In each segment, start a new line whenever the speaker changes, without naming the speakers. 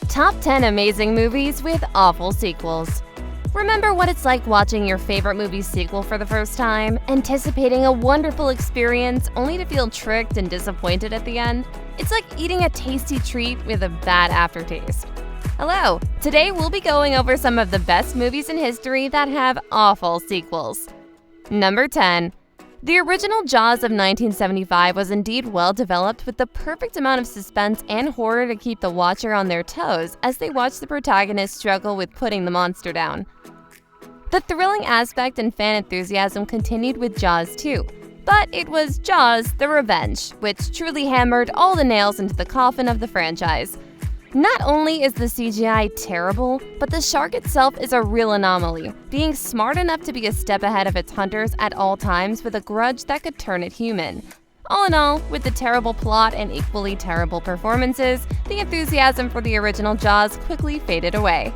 Top 10 amazing movies with awful sequels. Remember what it's like watching your favorite movie's sequel for the first time, anticipating a wonderful experience only to feel tricked and disappointed at the end? It's like eating a tasty treat with a bad aftertaste. Hello! Today we'll be going over some of the best movies in history that have awful sequels. Number 10. The original Jaws of 1975 was indeed well developed with the perfect amount of suspense and horror to keep the watcher on their toes as they watch the protagonist struggle with putting the monster down. The thrilling aspect and fan enthusiasm continued with Jaws 2, but it was Jaws: The Revenge, which truly hammered all the nails into the coffin of the franchise. Not only is the CGI terrible, but the shark itself is a real anomaly, being smart enough to be a step ahead of its hunters at all times with a grudge that could turn it human. All in all, with the terrible plot and equally terrible performances, the enthusiasm for the original Jaws quickly faded away.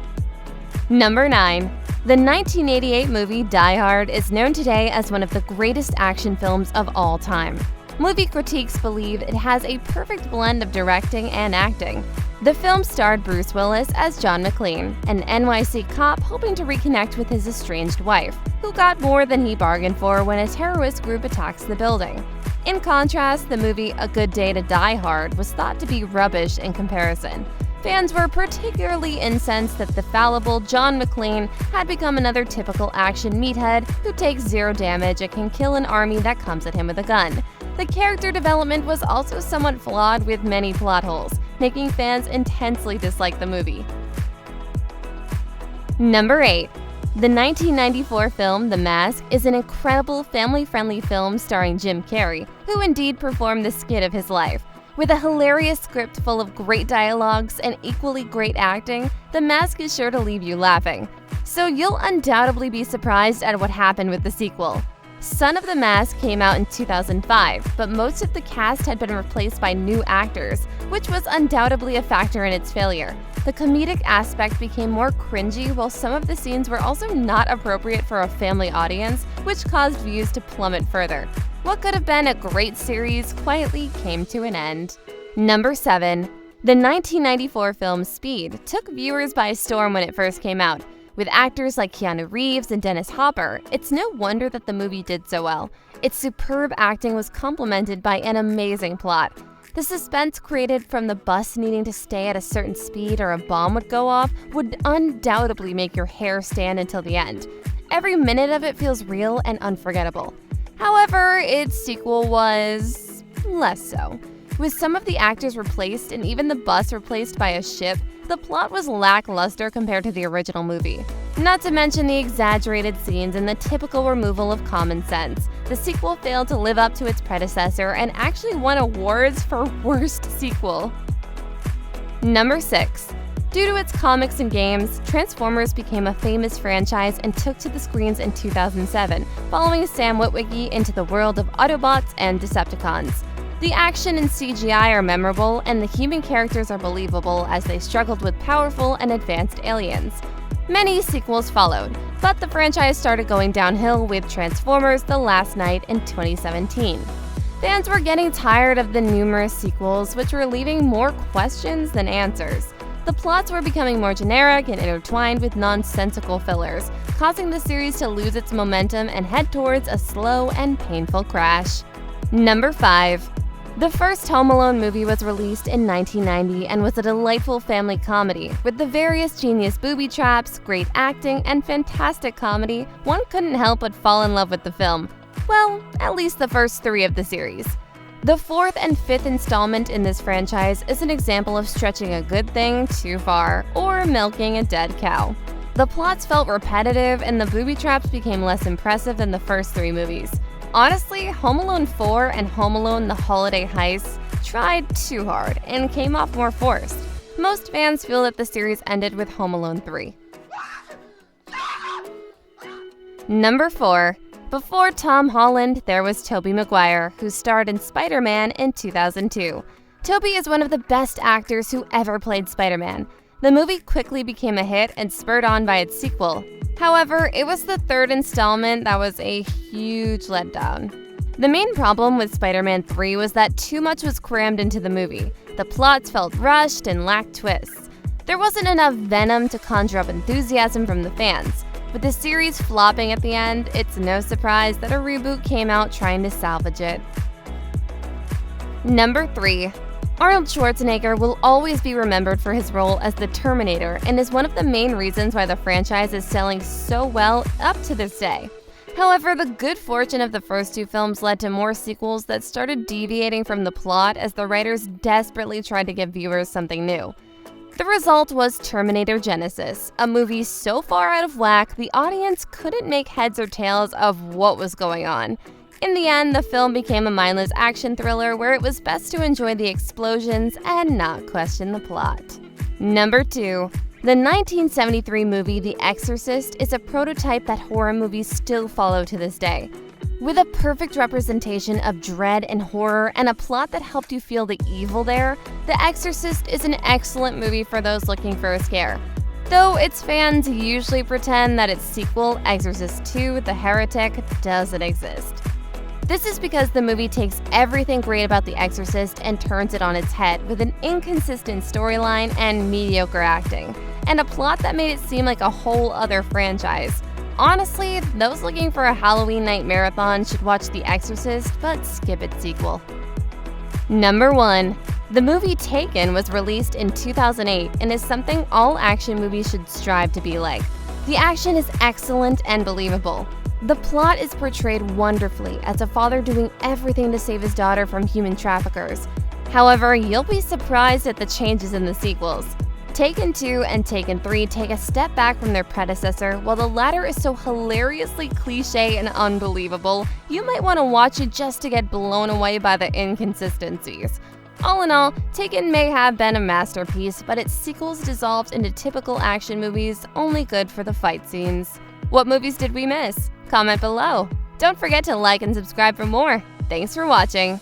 Number 9. The 1988 movie Die Hard is known today as one of the greatest action films of all time. Movie critiques believe it has a perfect blend of directing and acting. The film starred Bruce Willis as John McClane, an NYC cop hoping to reconnect with his estranged wife, who got more than he bargained for when a terrorist group attacks the building. In contrast, the movie A Good Day to Die Hard was thought to be rubbish in comparison. Fans were particularly incensed that the fallible John McClane had become another typical action meathead who takes zero damage and can kill an army that comes at him with a gun. The character development was also somewhat flawed with many plot holes, making fans intensely dislike the movie. Number 8. The 1994 film The Mask is an incredible family-friendly film starring Jim Carrey, who indeed performed the skit of his life. With a hilarious script full of great dialogues and equally great acting, The Mask is sure to leave you laughing. So you'll undoubtedly be surprised at what happened with the sequel. Son of the Mask came out in 2005, but most of the cast had been replaced by new actors, which was undoubtedly a factor in its failure. The comedic aspect became more cringy, while some of the scenes were also not appropriate for a family audience, which caused views to plummet further. What could have been a great series quietly came to an end. Number 7. The 1994 film Speed took viewers by storm when it first came out. With actors like Keanu Reeves and Dennis Hopper, it's no wonder that the movie did so well. Its superb acting was complemented by an amazing plot. The suspense created from the bus needing to stay at a certain speed or a bomb would go off would undoubtedly make your hair stand until the end. Every minute of it feels real and unforgettable. However, its sequel was less so. With some of the actors replaced and even the bus replaced by a ship, the plot was lackluster compared to the original movie. Not to mention the exaggerated scenes and the typical removal of common sense. The sequel failed to live up to its predecessor and actually won awards for Worst Sequel. Number 6. Due to its comics and games, Transformers became a famous franchise and took to the screens in 2007, following Sam Witwicky into the world of Autobots and Decepticons. The action and CGI are memorable, and the human characters are believable as they struggled with powerful and advanced aliens. Many sequels followed, but the franchise started going downhill with Transformers: The Last Knight in 2017. Fans were getting tired of the numerous sequels, which were leaving more questions than answers. The plots were becoming more generic and intertwined with nonsensical fillers, causing the series to lose its momentum and head towards a slow and painful crash. Number 5. The first Home Alone movie was released in 1990 and was a delightful family comedy. With the various genius booby traps, great acting, and fantastic comedy, one couldn't help but fall in love with the film. Well, at least the first 3 of the series. The 4th and 5th installment in this franchise is an example of stretching a good thing too far, or milking a dead cow. The plots felt repetitive, and the booby traps became less impressive than the first 3 movies. Honestly, Home Alone 4 and Home Alone: The Holiday Heist tried too hard and came off more forced. Most fans feel that the series ended with Home Alone 3. Number 4. Before Tom Holland, there was Tobey Maguire, who starred in Spider-Man in 2002. Tobey is one of the best actors who ever played Spider-Man. The movie quickly became a hit and spurred on by its sequel. However, it was the 3rd installment that was a huge letdown. The main problem with Spider-Man 3 was that too much was crammed into the movie. The plots felt rushed and lacked twists. There wasn't enough venom to conjure up enthusiasm from the fans. With the series flopping at the end, it's no surprise that a reboot came out trying to salvage it. Number 3. Arnold Schwarzenegger will always be remembered for his role as the Terminator and is one of the main reasons why the franchise is selling so well up to this day. However, the good fortune of the first 2 films led to more sequels that started deviating from the plot as the writers desperately tried to give viewers something new. The result was Terminator Genisys, a movie so far out of whack the audience couldn't make heads or tails of what was going on. In the end, the film became a mindless action thriller where it was best to enjoy the explosions and not question the plot. Number 2. The 1973 movie The Exorcist is a prototype that horror movies still follow to this day. With a perfect representation of dread and horror and a plot that helped you feel the evil there, The Exorcist is an excellent movie for those looking for a scare. Though its fans usually pretend that its sequel, Exorcist II: The Heretic, doesn't exist. This is because the movie takes everything great about The Exorcist and turns it on its head with an inconsistent storyline and mediocre acting, and a plot that made it seem like a whole other franchise. Honestly, those looking for a Halloween night marathon should watch The Exorcist, but skip its sequel. Number 1. The movie Taken was released in 2008 and is something all action movies should strive to be like. The action is excellent and believable. The plot is portrayed wonderfully as a father doing everything to save his daughter from human traffickers. However, you'll be surprised at the changes in the sequels. Taken 2 and Taken 3 take a step back from their predecessor, while the latter is so hilariously cliché and unbelievable, you might want to watch it just to get blown away by the inconsistencies. All in all, Taken may have been a masterpiece, but its sequels dissolved into typical action movies, only good for the fight scenes. What movies did we miss? Comment below. Don't forget to like and subscribe for more. Thanks for watching.